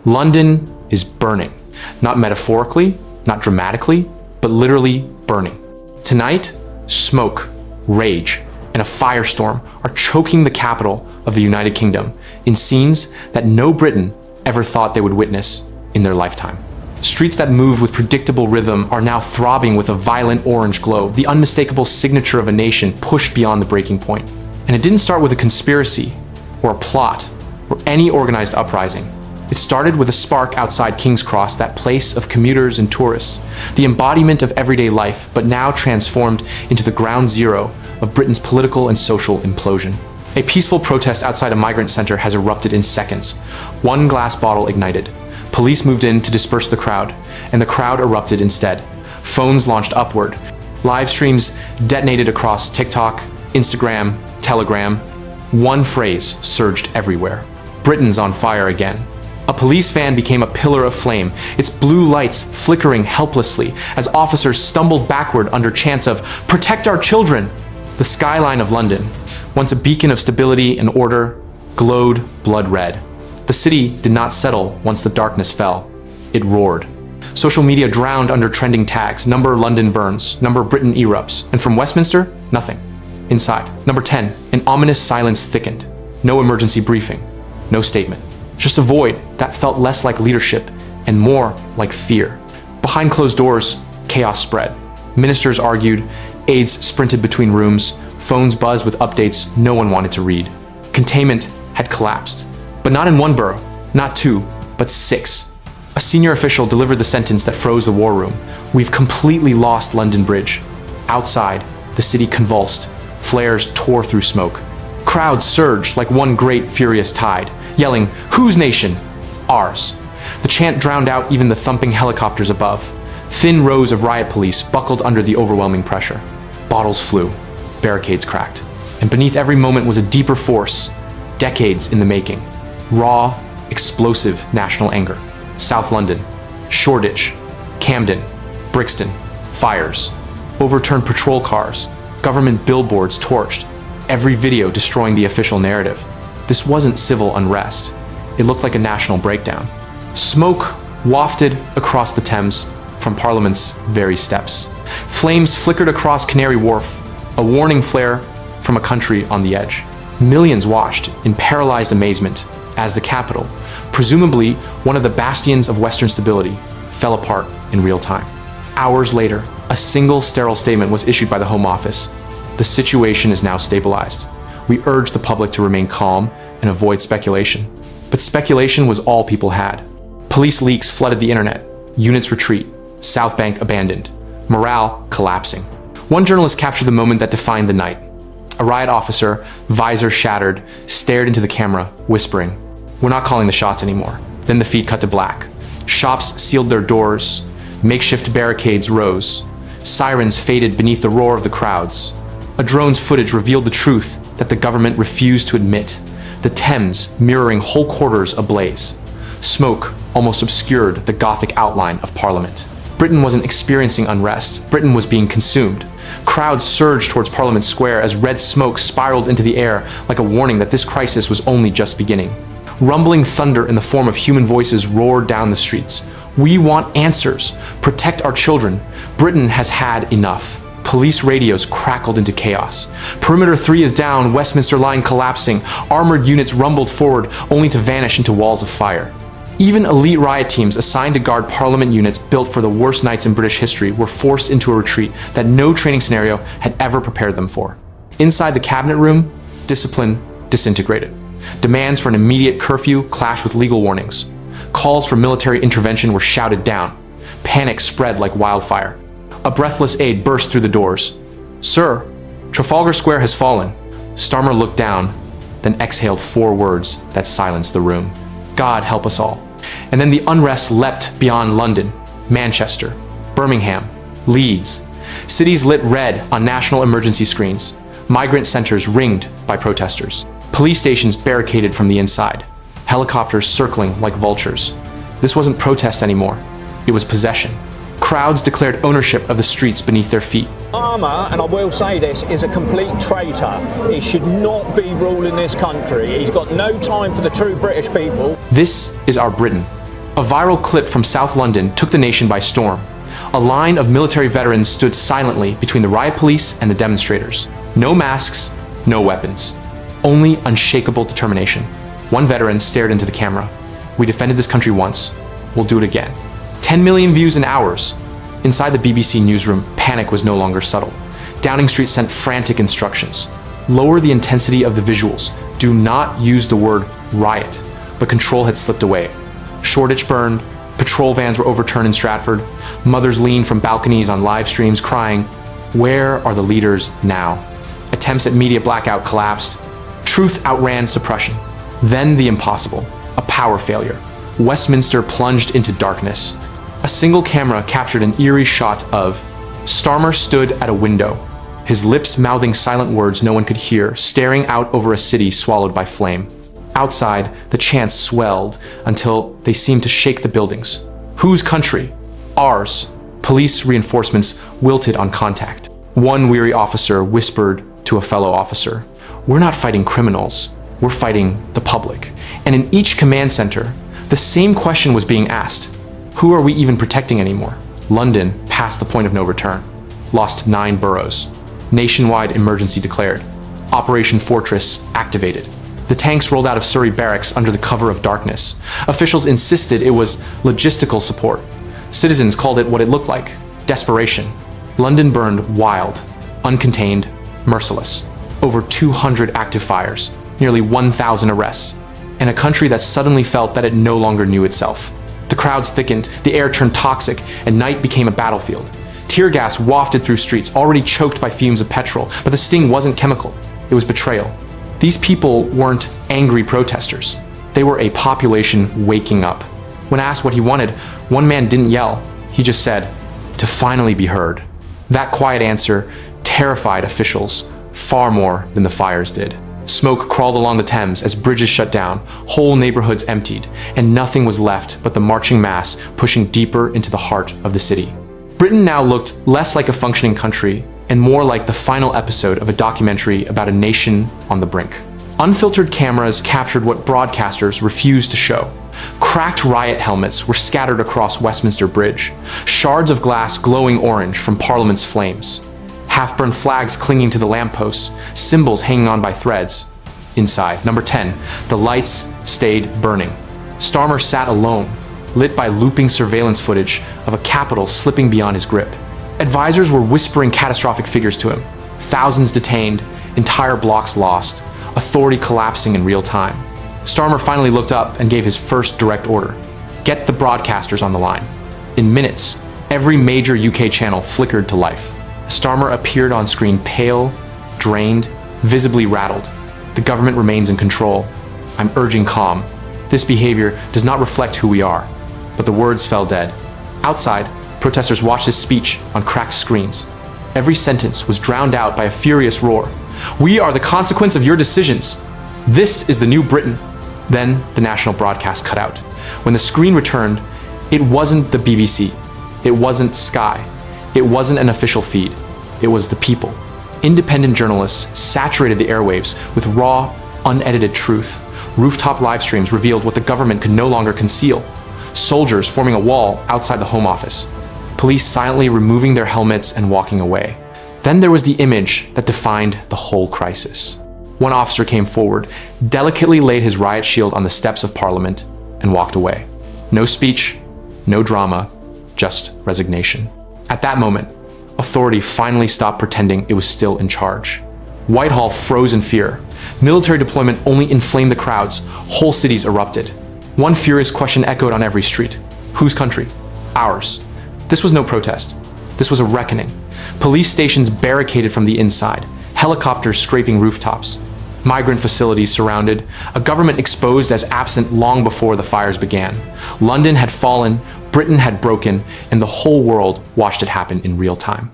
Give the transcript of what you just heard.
London is burning. Not metaphorically, not dramatically, but literally burning. Tonight, smoke, rage, and a firestorm are choking the capital of the United Kingdom in scenes that no Briton ever thought they would witness in their lifetime. Streets that move with predictable rhythm are now throbbing with a violent orange glow, the unmistakable signature of a nation pushed beyond the breaking point. And it didn't start with a conspiracy, or a plot, or any organized uprising. It started with a spark outside King's Cross, that place of commuters and tourists, the embodiment of everyday life, but now transformed into the ground zero of Britain's political and social implosion. A peaceful protest outside a migrant center has erupted in seconds. One glass bottle ignited. Police moved in to disperse the crowd, and the crowd erupted instead. Phones launched upward. Live streams detonated across TikTok, Instagram, Telegram. One phrase surged everywhere: Britain's on fire again. A police van became a pillar of flame, its blue lights flickering helplessly as officers stumbled backward under chants of "Protect our children!" The skyline of London, once a beacon of stability and order, glowed blood red. The city did not settle once the darkness fell. It roared. Social media drowned under trending tags: number London burns, number Britain erupts, and from Westminster, nothing. Inside, number 10, an ominous silence thickened. No emergency briefing, no statement. Just a void that felt less like leadership and more like fear. Behind closed doors, chaos spread. Ministers argued, aides sprinted between rooms, phones buzzed with updates no one wanted to read. Containment had collapsed. But not in one borough, not two, but 6. A senior official delivered the sentence that froze the war room. We've completely lost London Bridge. Outside, the city convulsed. Flares tore through smoke. Crowds surged like one great furious tide, yelling, "Whose nation?" Ours. The chant drowned out even the thumping helicopters above. Thin rows of riot police buckled under the overwhelming pressure. Bottles flew. Barricades cracked. And beneath every moment was a deeper force, decades in the making. Raw, explosive national anger. South London, Shoreditch, Camden, Brixton, fires. Overturned patrol cars, government billboards torched, every video destroying the official narrative. This wasn't civil unrest. It looked like a national breakdown. Smoke wafted across the Thames from Parliament's very steps. Flames flickered across Canary Wharf, a warning flare from a country on the edge. Millions watched in paralyzed amazement as the capital, presumably one of the bastions of Western stability, fell apart in real time. Hours later, a single sterile statement was issued by the Home Office. The situation is now stabilized. We urge the public to remain calm and avoid speculation. But speculation was all people had. Police leaks flooded the internet. Units retreat. South Bank abandoned. Morale collapsing. One journalist captured the moment that defined the night. A riot officer, visor shattered, stared into the camera, whispering, "We're not calling the shots anymore." Then the feed cut to black. Shops sealed their doors. Makeshift barricades rose. Sirens faded beneath the roar of the crowds. A drone's footage revealed the truth that the government refused to admit. The Thames mirroring whole quarters ablaze. Smoke almost obscured the Gothic outline of Parliament. Britain wasn't experiencing unrest. Britain was being consumed. Crowds surged towards Parliament Square as red smoke spiraled into the air like a warning that this crisis was only just beginning. Rumbling thunder in the form of human voices roared down the streets. We want answers. Protect our children. Britain has had enough. Police radios crackled into chaos. Perimeter 3 is down, Westminster line collapsing. Armored units rumbled forward, only to vanish into walls of fire. Even elite riot teams assigned to guard Parliament units built for the worst nights in British history were forced into a retreat that no training scenario had ever prepared them for. Inside the cabinet room, discipline disintegrated. Demands for an immediate curfew clashed with legal warnings. Calls for military intervention were shouted down. Panic spread like wildfire. A breathless aide burst through the doors. "Sir, Trafalgar Square has fallen." Starmer looked down, then exhaled 4 words that silenced the room. "God help us all." And then the unrest leapt beyond London, Manchester, Birmingham, Leeds. Cities lit red on national emergency screens. Migrant centers ringed by protesters. Police stations barricaded from the inside. Helicopters circling like vultures. This wasn't protest anymore. It was possession. Crowds declared ownership of the streets beneath their feet. Starmer, and I will say this, is a complete traitor. He should not be ruling this country. He's got no time for the true British people. This is our Britain. A viral clip from South London took the nation by storm. A line of military veterans stood silently between the riot police and the demonstrators. No masks, no weapons. Only unshakable determination. One veteran stared into the camera. "We defended this country once. We'll do it again." 10 million views in hours. Inside the BBC newsroom, panic was no longer subtle. Downing Street sent frantic instructions. Lower the intensity of the visuals. Do not use the word riot. But control had slipped away. Shoreditch burned. Patrol vans were overturned in Stratford. Mothers leaned from balconies on live streams crying, "Where are the leaders now?" Attempts at media blackout collapsed. Truth outran suppression. Then the impossible, a power failure. Westminster plunged into darkness. A single camera captured an eerie shot of Starmer stood at a window, his lips mouthing silent words no one could hear, staring out over a city swallowed by flame. Outside, the chants swelled until they seemed to shake the buildings. Whose country? Ours. Police reinforcements wilted on contact. One weary officer whispered to a fellow officer, "We're not fighting criminals, we're fighting the public." And in each command center, the same question was being asked. Who are we even protecting anymore? London passed the point of no return. Lost 9 boroughs. Nationwide emergency declared. Operation Fortress activated. The tanks rolled out of Surrey barracks under the cover of darkness. Officials insisted it was logistical support. Citizens called it what it looked like: desperation. London burned wild, uncontained, merciless. Over 200 active fires, nearly 1,000 arrests, and a country that suddenly felt that it no longer knew itself. The crowds thickened, the air turned toxic, and night became a battlefield. Tear gas wafted through streets, already choked by fumes of petrol, but the sting wasn't chemical, it was betrayal. These people weren't angry protesters. They were a population waking up. When asked what he wanted, one man didn't yell. He just said, "To finally be heard." That quiet answer terrified officials far more than the fires did. Smoke crawled along the Thames as bridges shut down, whole neighborhoods emptied, and nothing was left but the marching mass pushing deeper into the heart of the city. Britain now looked less like a functioning country and more like the final episode of a documentary about a nation on the brink. Unfiltered cameras captured what broadcasters refused to show. Cracked riot helmets were scattered across Westminster Bridge, shards of glass glowing orange from Parliament's flames. Half-burned flags clinging to the lampposts, symbols hanging on by threads. Inside, number 10, the lights stayed burning. Starmer sat alone, lit by looping surveillance footage of a capital slipping beyond his grip. Advisors were whispering catastrophic figures to him. Thousands detained, entire blocks lost, authority collapsing in real time. Starmer finally looked up and gave his first direct order. Get the broadcasters on the line. In minutes, every major UK channel flickered to life. Starmer appeared on screen pale, drained, visibly rattled. The government remains in control. I'm urging calm. This behavior does not reflect who we are. But the words fell dead. Outside, protesters watched his speech on cracked screens. Every sentence was drowned out by a furious roar. "We are the consequence of your decisions. This is the new Britain." Then the national broadcast cut out. When the screen returned, it wasn't the BBC. It wasn't Sky. It wasn't an official feed. It was the people. Independent journalists saturated the airwaves with raw, unedited truth. Rooftop live streams revealed what the government could no longer conceal. Soldiers forming a wall outside the Home Office. Police silently removing their helmets and walking away. Then there was the image that defined the whole crisis. One officer came forward, delicately laid his riot shield on the steps of Parliament, and walked away. No speech, no drama, just resignation. At that moment, authority finally stopped pretending it was still in charge. Whitehall froze in fear. Military deployment only inflamed the crowds. Whole cities erupted. One furious question echoed on every street. Whose country? Ours. This was no protest. This was a reckoning. Police stations barricaded from the inside. Helicopters scraping rooftops. Migrant facilities surrounded. A government exposed as absent long before the fires began. London had fallen, Britain had broken, and the whole world watched it happen in real time.